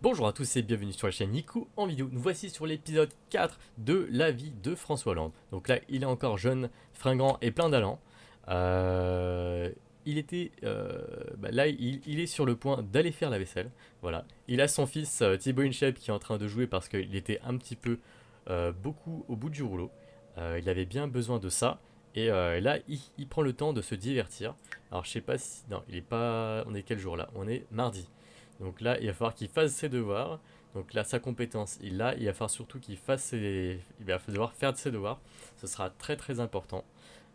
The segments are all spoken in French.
Bonjour à tous et bienvenue sur la chaîne Nico en vidéo. Nous voici sur l'épisode 4 de la vie de François Hollande. Donc là, il est encore jeune, fringant et plein d'allant. Euh, il était, là, il est sur le point d'aller faire la vaisselle. Voilà. Il a son fils Thibaut Inchep qui est en train de jouer parce qu'il était un petit peu beaucoup au bout du rouleau. Il avait bien besoin de ça. Et là, il prend le temps de se divertir. Alors, je sais pas si. Non, il est pas. On est quel jour là? On est mardi. Donc là, il va falloir qu'il fasse ses devoirs. Donc là, sa compétence, il l'a. Il va falloir surtout qu'il fasse ses... Il va devoir faire ses devoirs. Ce sera très très important.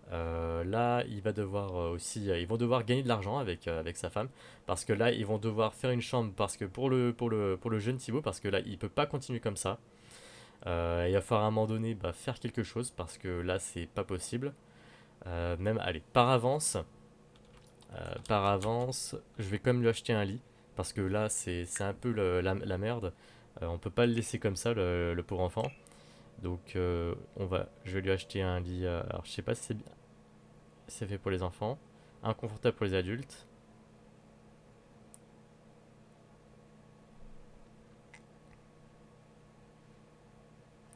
Là, il va devoir aussi... ils vont devoir gagner de l'argent avec sa femme. Parce que là, ils vont devoir faire une chambre parce que pour le jeune Thibaut, parce que là, il peut pas continuer comme ça. Il va falloir à un moment donné faire quelque chose parce que là, c'est pas possible. Même, allez, par avance, je vais quand même lui acheter un lit. Parce que là, c'est un peu la merde. On peut pas le laisser comme ça, le pauvre enfant. Donc, je vais lui acheter un lit. Alors, je sais pas si c'est fait pour les enfants. Inconfortable pour les adultes.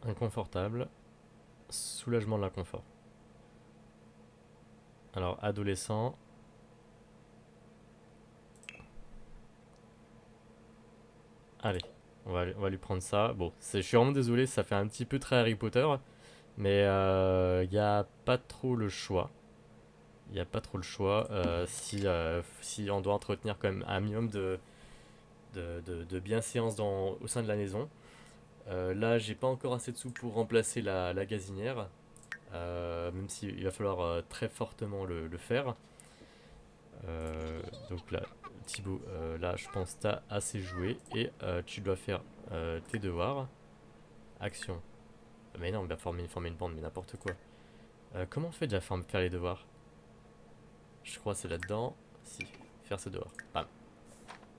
Inconfortable. Soulagement de l'inconfort. Alors, adolescent. Allez, on va lui prendre ça. Bon, je suis vraiment désolé, ça fait un petit peu très Harry Potter. Mais il n'y a pas trop le choix. Il n'y a pas trop le choix si on doit entretenir quand même un minimum de bienséance au sein de la maison. Là, j'ai pas encore assez de sous pour remplacer la gazinière, même s'il va falloir très fortement le faire. Donc là, Thibaut, là, je pense que tu as assez joué et tu dois faire tes devoirs. Action. Mais non, il va former une bande, mais n'importe quoi. Comment on fait déjà faire les devoirs? Je crois que c'est là-dedans. Si, faire ses devoirs. Bam.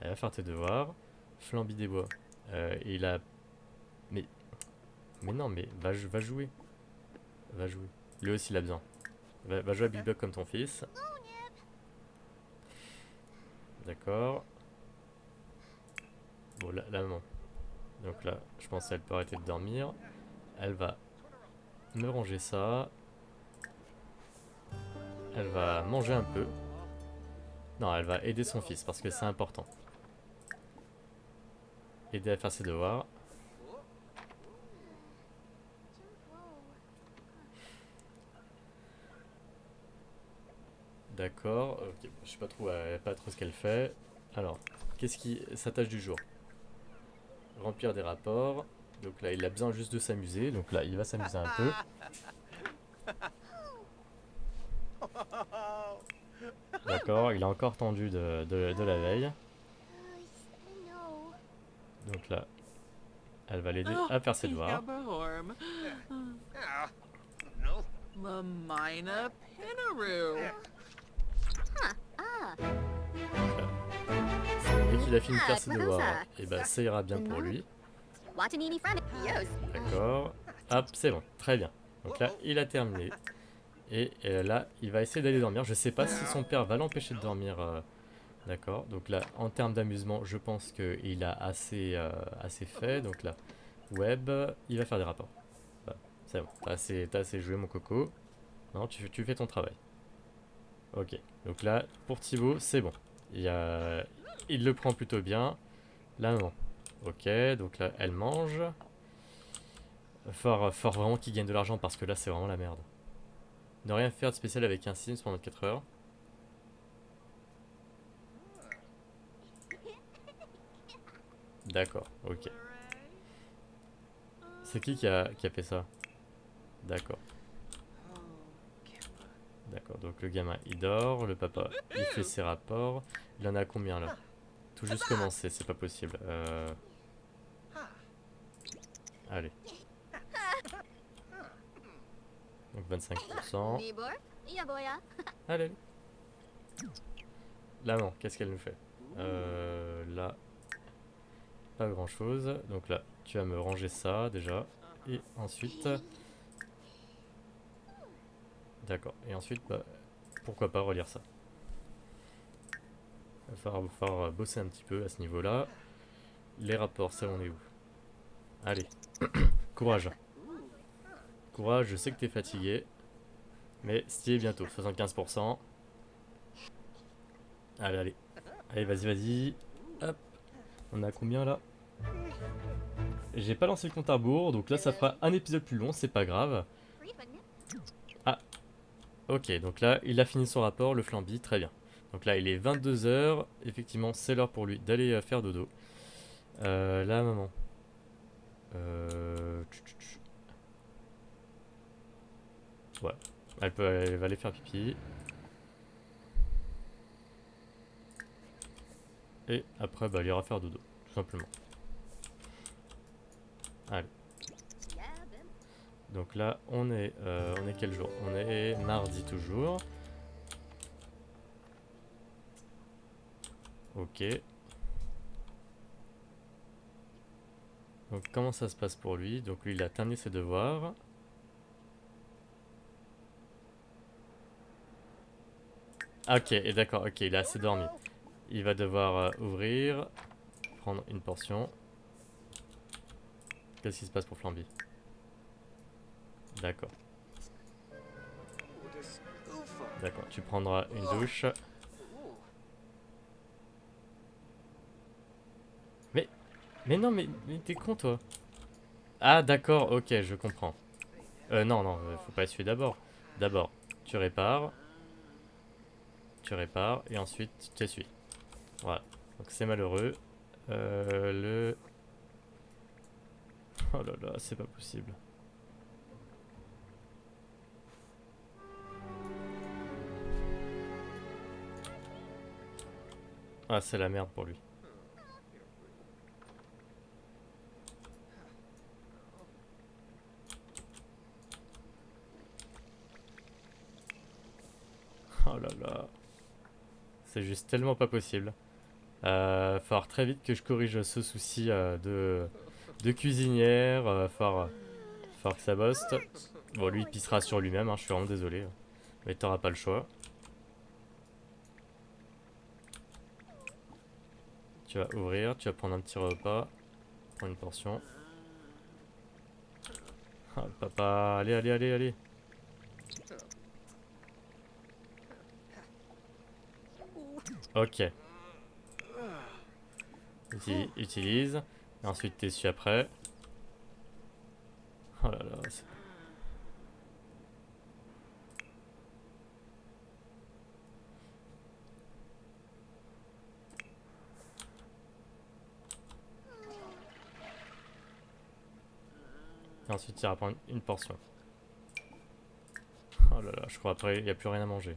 Elle va faire tes devoirs. Flamby des bois. Il a. Mais. Mais non, mais va jouer. Va jouer. Lui aussi, il a besoin. Va jouer à Big Buck comme ton fils. D'accord. Bon, la maman. Donc là, je pense qu'elle peut arrêter de dormir. Elle va me ranger ça. Elle va manger un peu. Non, elle va aider son fils parce que c'est important. Aider à faire ses devoirs. D'accord. Ok, je sais pas trop ce qu'elle fait. Alors, qu'est-ce qui. Sa tâche du jour? Remplir des rapports. Donc là, il a besoin juste de s'amuser. Donc là, il va s'amuser un peu. D'accord, il a encore tendu de la veille. Donc là, elle va l'aider à faire ses devoirs. Donc là, dès qu'il a fini de faire ses devoirs, et bah ça ira bien pour lui. D'accord. Hop, c'est bon, très bien. Donc là, il a terminé. Et là, il va essayer d'aller dormir. Je sais pas si son père va l'empêcher de dormir. D'accord. Donc là, en termes d'amusement, je pense qu'il a assez fait. Donc là, web, il va faire des rapports. Bah, c'est bon. T'as assez joué, mon coco. Non, tu fais ton travail. Ok. Donc là, pour Thibaut, c'est bon. Il le prend plutôt bien. Là, non. Ok. Donc là, elle mange. Fort vraiment qu'il gagne de l'argent parce que là, c'est vraiment la merde. Ne rien faire de spécial avec un Sims pendant 4 heures. D'accord. Ok. C'est qui a fait ça? D'accord. D'accord. Donc le gamin, il dort. Le papa, il fait ses rapports. Il en a combien là? Tout juste commencé, c'est pas possible. Allez. Donc 25%. Allez. Là, non. Qu'est-ce qu'elle nous fait? Là, pas grand chose. Donc là, tu vas me ranger ça déjà. Et ensuite. D'accord. Et ensuite, pourquoi pas relire ça? Il va falloir bosser un petit peu à ce niveau-là. Les rapports, ça on est où? Allez, courage. Courage, je sais que t'es fatigué. Mais c'est bientôt, 75%. Allez, allez. Allez, vas-y, vas-y. Hop. On a combien là? J'ai pas lancé le compte à rebours, donc là ça fera un épisode plus long, c'est pas grave. Ah, ok, donc là il a fini son rapport, le flamby, très bien. Donc là il est 22 heures, effectivement c'est l'heure pour lui d'aller faire dodo. Là maman. Ouais, elle va aller faire pipi. Et après bah elle ira faire dodo, tout simplement. Allez. Donc là on est quel jour? On est mardi toujours. Ok. Donc comment ça se passe pour lui? Donc lui il a terminé ses devoirs. Ah, ok, et d'accord, ok, il a assez dormi. Il va devoir ouvrir, prendre une portion. Qu'est-ce qui se passe pour Flamby? D'accord. D'accord, tu prendras une douche. Mais, mais non, mais t'es con toi. Ah d'accord, ok, je comprends. Non, non, faut pas essuyer d'abord. D'abord, tu répares, et ensuite tu essuies. Voilà. Donc c'est malheureux. Le... Oh là là, c'est pas possible. Ah, c'est la merde pour lui. Oh là là. C'est juste tellement pas possible. Falloir très vite que je corrige ce souci de cuisinière. Falloir que ça bosse. Bon, lui, il pissera sur lui-même, hein, je suis vraiment désolé. Mais t'auras pas le choix. Tu vas ouvrir, tu vas prendre un petit repas. Prendre une portion. Ah, papa, allez, allez, allez, allez. Ok. Utilise. Et ensuite, t'essuies après. Oh là là. Et ensuite, tu vas prendre une portion. Oh là là, je crois après, il n'y a plus rien à manger.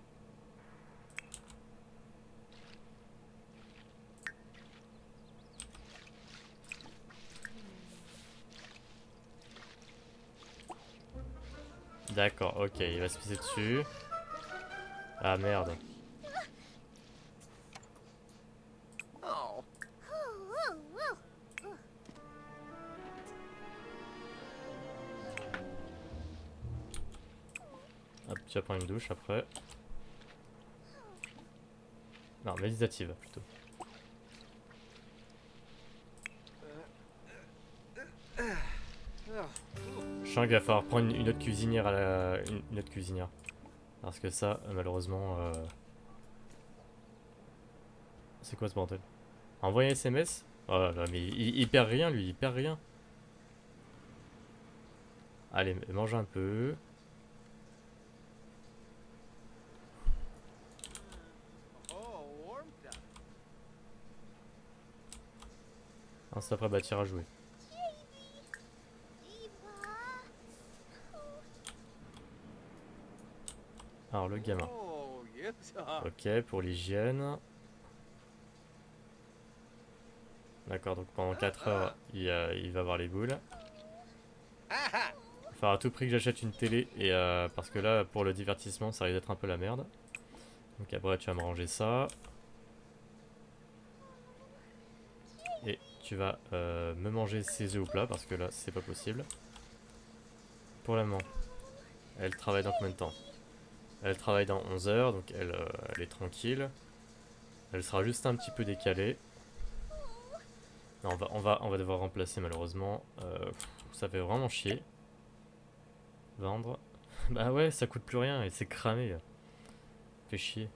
D'accord, ok, il va se pisser dessus. Ah merde. Hop, tu vas prendre une douche après. Non, méditative plutôt. Je sens qu'il va falloir prendre une autre cuisinière une autre cuisinière. Parce que ça, malheureusement. C'est quoi ce bordel? Envoyer un SMS? Oh là là, mais il perd rien lui, il perd rien. Allez, mange un peu. Ensuite après, bah, tire à jouer. Alors, le gamin. Ok, pour l'hygiène. D'accord, donc pendant 4 heures, il va avoir les boules. Il faut à tout prix que j'achète une télé, et parce que là, pour le divertissement, ça risque d'être un peu la merde. Donc après, tu vas me ranger ça. Et tu vas me manger ses œufs au plat, parce que là, c'est pas possible. Pour la maman, elle travaille dans combien de temps? Elle travaille dans 11 heures, donc elle est tranquille. Elle sera juste un petit peu décalée. Non, on va devoir remplacer malheureusement. Ça fait vraiment chier. Vendre. Bah ouais, ça coûte plus rien et c'est cramé. Fait chier.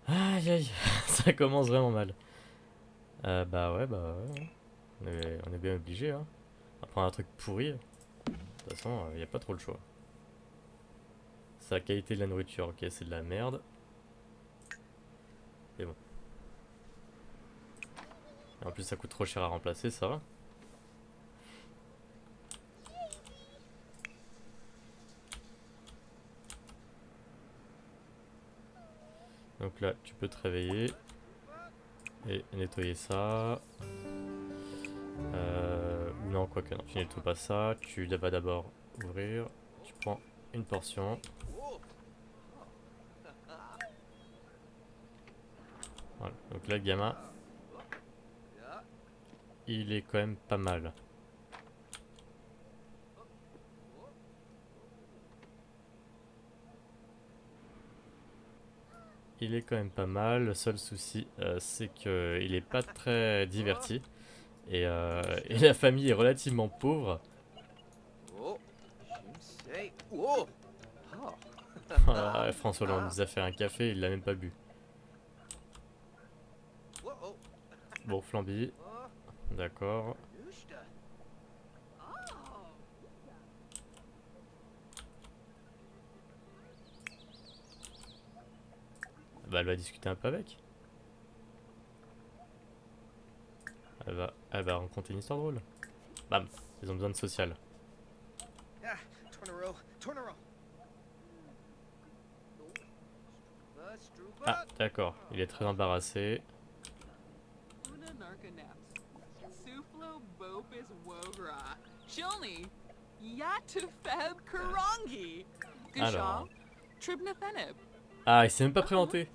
Aïe aïe, ça commence vraiment mal. Bah ouais, bah ouais. On est bien obligé, hein. À prendre un truc pourri. De toute façon, y a pas trop le choix. Sa qualité de la nourriture, ok, c'est de la merde. Et bon. Et en plus, ça coûte trop cher à remplacer, ça va. Donc là, tu peux te réveiller et nettoyer ça. Ou non, quoique non, tu nettoies pas ça. Tu vas d'abord ouvrir. Tu prends une portion. Voilà. Donc là, le gamin, il est quand même pas mal. Il est quand même pas mal. Le seul souci, c'est qu'il est pas très diverti. Et la famille est relativement pauvre. Voilà, François Hollande nous a fait un café, il l'a même pas bu. Bon, Flamby, d'accord. Bah, elle va discuter un peu avec. Elle va raconter une histoire drôle. Bam, ils ont besoin de social. Ah, d'accord, il est très embarrassé. Alors. Ah, il s'est même pas présenté.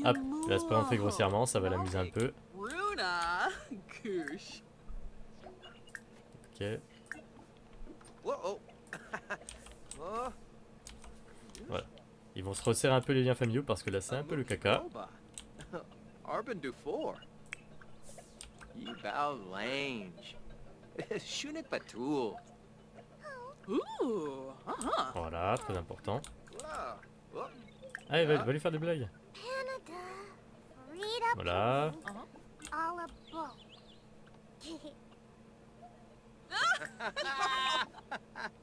Hop, il va se présenter grossièrement, ça va l'amuser un peu. Ok. Voilà. Ils vont se resserrer un peu les liens familiaux parce que là c'est un peu le caca. Voilà, très important. Ah, il va lui faire des blagues. Voilà.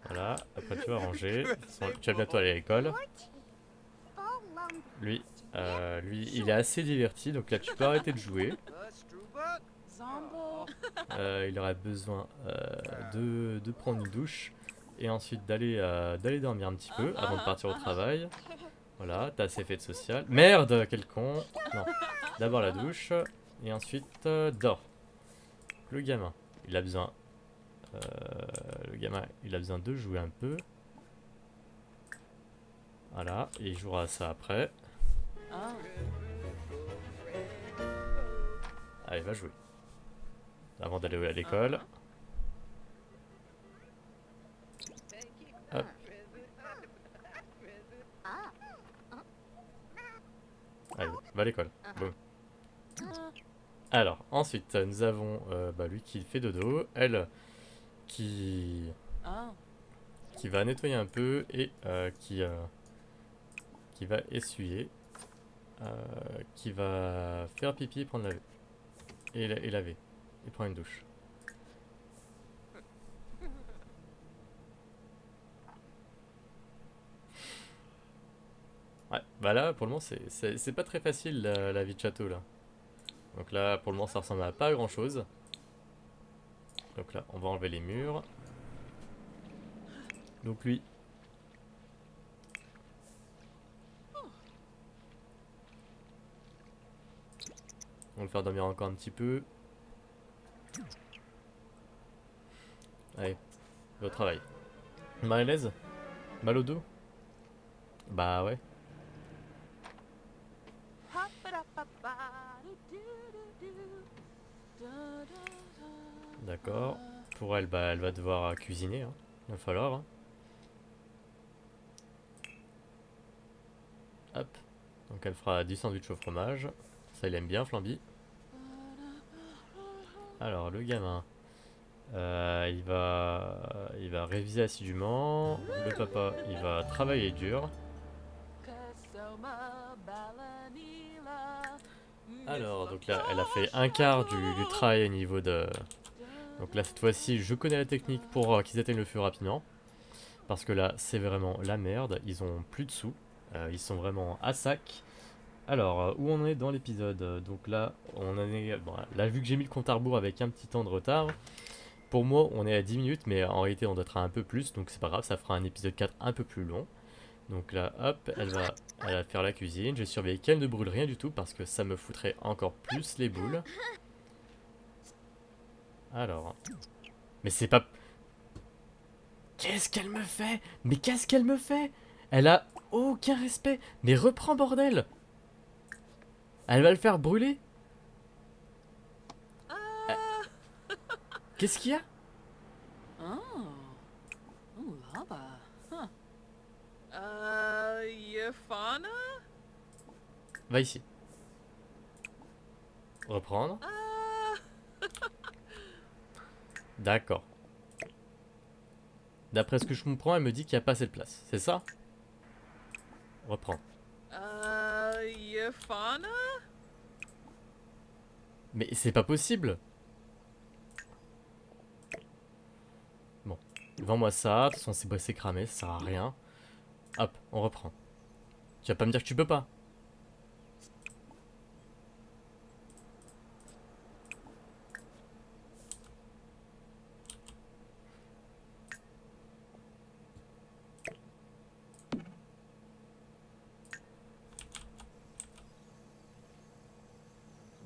Voilà, après tu vas ranger. Tu vas bientôt aller à l'école. Lui, il est assez diverti, donc là tu peux arrêter de jouer. Il aurait besoin de prendre une douche et ensuite d'aller dormir un petit peu avant de partir au travail. Voilà, t'as assez fait de social. Merde, quel con. Non, d'abord la douche et ensuite dors. Le gamin, il a besoin. Le gamin, il a besoin de jouer un peu. Voilà, et il jouera à ça après. Allez, va jouer. Avant d'aller à l'école. Hop. Allez, va à l'école. Boum. Alors, ensuite, nous avons lui qui fait dodo, elle qui, qui va nettoyer un peu et qui va essuyer, qui va faire pipi, prendre laver et laver et prendre une douche. Ouais, bah là pour le moment c'est pas très facile la vie de château là. Donc là pour le moment ça ressemble à pas grand chose. Donc là on va enlever les murs. Donc lui. On va le faire dormir encore un petit peu. Allez, va au travail. Mal à l'aise? Mal au dos? Bah ouais. D'accord. Pour elle, bah elle va devoir cuisiner, hein. Il va falloir, hein. Hop. elle fera 10 sandwichs au fromage. Ça, il aime bien, Flamby. Alors, le gamin, il va réviser assidûment. Le papa, il va travailler dur. Alors, donc là, elle a fait un quart du travail au niveau de... Donc là, cette fois-ci, je connais la technique pour qu'ils éteignent le feu rapidement. Parce que là, c'est vraiment la merde. Ils ont plus de sous. Ils sont vraiment à sac. Alors, où on est dans l'épisode? Donc là, on en est... Bon, là, vu que j'ai mis le compte à rebours avec un petit temps de retard, pour moi, on est à 10 minutes, mais en réalité, on doit être à un peu plus. Donc c'est pas grave, ça fera un épisode 4 un peu plus long. Donc là, hop, elle va faire la cuisine. Je vais surveiller qu'elle ne brûle rien du tout parce que ça me foutrait encore plus les boules. Alors... Mais c'est pas... Qu'est-ce qu'elle me fait? Mais qu'est-ce qu'elle me fait? Elle a aucun respect. Mais reprends, bordel! Elle va le faire brûler? Euh, Qu'est-ce qu'il y a? Oh. Ooh, lava. Huh. Yafana? Va ici. Reprendre. D'accord. D'après ce que je comprends, elle me dit qu'il n'y a pas assez de place. C'est ça? Reprends. Yafana? Mais c'est pas possible! Bon. Vends-moi ça. De toute façon, c'est cramé, ça sert à rien. Hop, on reprend. Tu vas pas me dire que tu peux pas?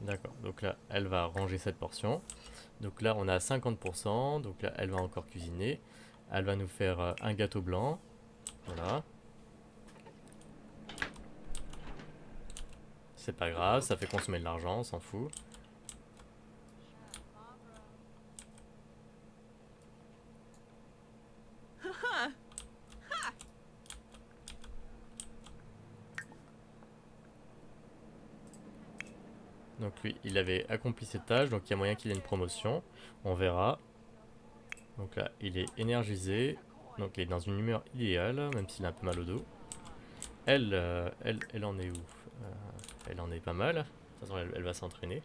D'accord. Donc là, elle va ranger cette portion. Donc là, on a 50%. Donc là, elle va encore cuisiner. Elle va nous faire un gâteau blanc. Voilà. C'est pas grave, ça fait consommer de l'argent, on s'en fout. Donc lui, il avait accompli ses tâches, donc il y a moyen qu'il ait une promotion. On verra. Donc là, il est énergisé. Donc il est dans une humeur idéale, même s'il a un peu mal au dos. Elle en est où? Elle en est pas mal. De toute façon, elle va s'entraîner.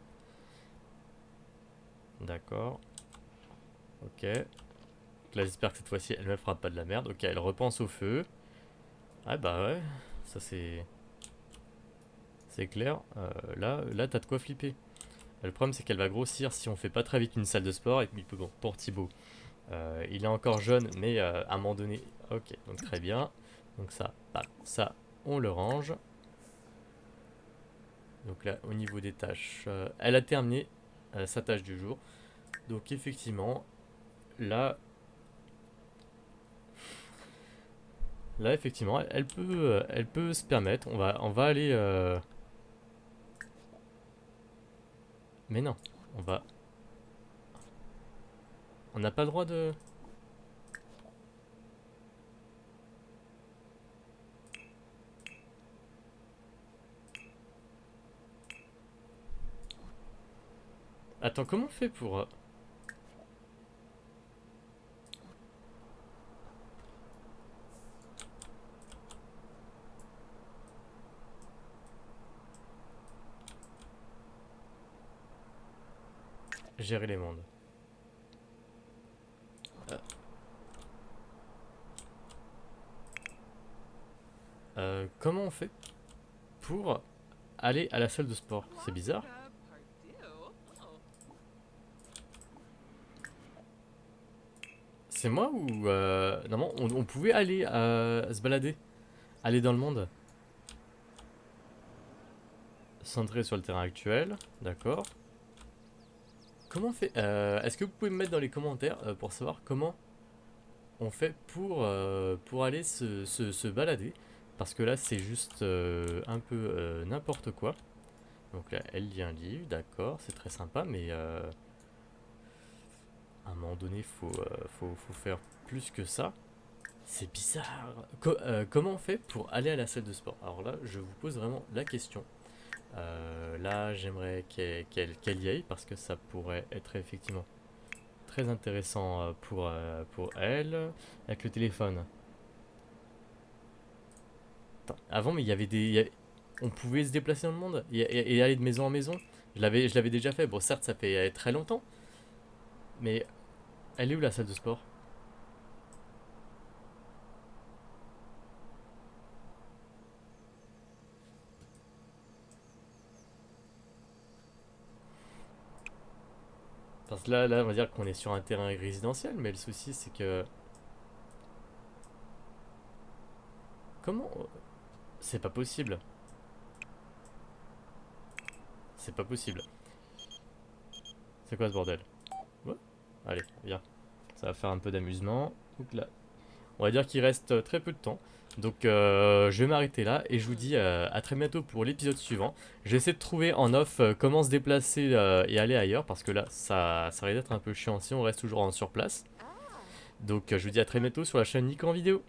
D'accord. Ok. Donc là, j'espère que cette fois-ci, elle ne me fera pas de la merde. Ok, elle repense au feu. Ah bah ouais, ça c'est clair. Là t'as de quoi flipper. Le problème, c'est qu'elle va grossir si on fait pas très vite une salle de sport. Et puis, bon, pour Thibaut, il est encore jeune, mais à un moment donné... Ok, donc très bien. Donc ça, ça, on le range. Donc là, au niveau des tâches, elle a terminé sa tâche du jour. Donc effectivement, là, là effectivement, elle peut se permettre. On va aller... Mais non, on va... On n'a pas le droit de... Attends, comment on fait pour... gérer les mondes? Euh, comment on fait pour aller à la salle de sport? C'est bizarre. C'est moi ou... non, on pouvait aller se balader. Aller dans le monde. Centré sur le terrain actuel. D'accord. Comment on fait est-ce que vous pouvez me mettre dans les commentaires pour savoir comment on fait pour aller se balader? Parce que là, c'est juste un peu n'importe quoi. Donc là, elle lit un livre, d'accord, c'est très sympa, mais à un moment donné, faut faire plus que ça. C'est bizarre. Comment on fait pour aller à la salle de sport? Alors là, je vous pose vraiment la question. Là, j'aimerais qu'elle y aille parce que ça pourrait être effectivement très intéressant pour elle. Avec le téléphone. Attends, avant, mais il y avait on pouvait se déplacer dans le monde et aller de maison en maison. Je l'avais déjà fait. Bon, certes, ça fait très longtemps. Mais elle est où la salle de sport? Parce que là, on va dire qu'on est sur un terrain résidentiel, mais le souci, c'est que... Comment... C'est pas possible. C'est pas possible. C'est quoi ce bordel? Ouais. Allez, viens. Ça va faire un peu d'amusement. Donc là, on va dire qu'il reste très peu de temps. Donc je vais m'arrêter là et je vous dis à très bientôt pour l'épisode suivant. J'essaie de trouver en off comment se déplacer et aller ailleurs parce que là ça risque d'être un peu chiant si on reste toujours sur place. Donc je vous dis à très bientôt sur la chaîne Nico en vidéo.